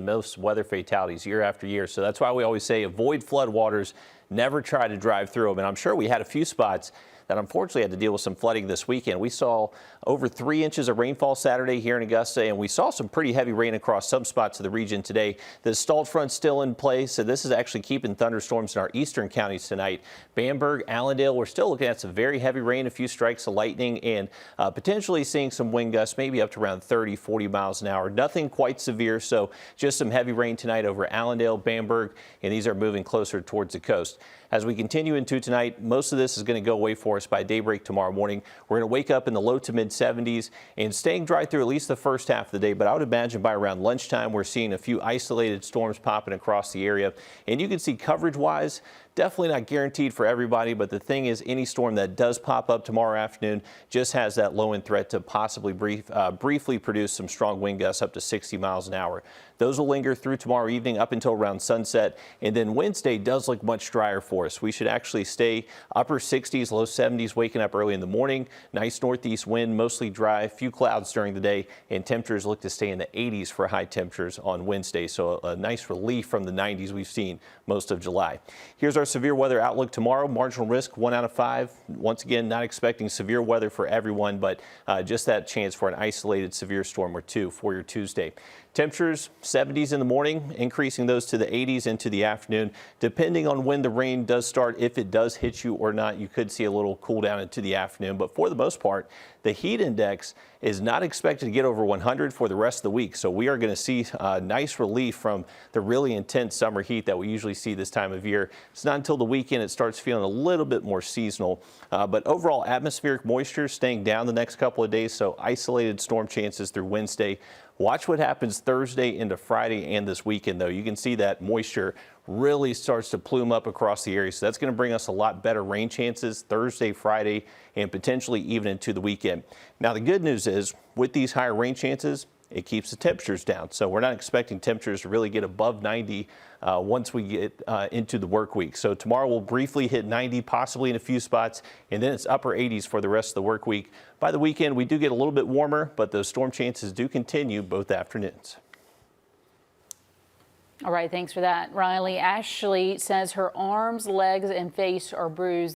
most weather fatalities year after year. So that's why we always say avoid floodwaters, never try to drive through them. And I'm sure we had a few spots that unfortunately had to deal with some flooding this weekend. We saw over 3 inches of rainfall Saturday here in Augusta, and we saw some pretty heavy rain across some spots of the region today. The stalled front's still in place, so this is actually keeping thunderstorms in our eastern counties tonight. Bamberg, Allendale, we're still looking at some very heavy rain, a few strikes of lightning, and potentially seeing some wind gusts, maybe up to around 30, 40 miles an hour. Nothing quite severe, so just some heavy rain tonight over Allendale, Bamberg, and these are moving closer towards the coast. As we continue into tonight, most of this is going to go away for us by daybreak tomorrow morning. We're going to wake up in the low to mid 70s and staying dry through at least the first half of the day. But I would imagine by around lunchtime, we're seeing a few isolated storms popping across the area. And you can see coverage wise, definitely not guaranteed for everybody. But the thing is, any storm that does pop up tomorrow afternoon just has that low end threat to possibly briefly produce some strong wind gusts up to 60 miles an hour. Those will linger through tomorrow evening up until around sunset. And then Wednesday does look much drier for us. We should actually stay upper 60s, low 70s, waking up early in the morning. Nice northeast wind, mostly dry, few clouds during the day, and temperatures look to stay in the 80s for high temperatures on Wednesday. So a nice relief from the 90s we've seen most of July. Here's our severe weather outlook tomorrow. Marginal risk 1 out of 5. Once again, not expecting severe weather for everyone, but just that chance for an isolated severe storm or two for your Tuesday. Temperatures 70s in the morning, increasing those to the 80s into the afternoon. Depending on when the rain does start, if it does hit you or not, you could see a little cool down into the afternoon. But for the most part, the heat index is not expected to get over 100 for the rest of the week. So we are going to see nice relief from the really intense summer heat that we usually see this time of year. It's not until the weekend it starts feeling a little bit more seasonal. But overall atmospheric moisture staying down the next couple of days. So isolated storm chances through Wednesday. Watch what happens Thursday into Friday and this weekend, though. You can see that moisture really starts to plume up across the area. So that's going to bring us a lot better rain chances Thursday, Friday, and potentially even into the weekend. Now, the good news is with these higher rain chances, it keeps the temperatures down. So we're not expecting temperatures to really get above 90 once we get into the work week. So tomorrow we'll briefly hit 90, possibly in a few spots, and then it's upper 80s for the rest of the work week. By the weekend, we do get a little bit warmer, but those storm chances do continue both afternoons. All right, thanks for that, Riley. Ashley says her arms, legs, and face are bruised.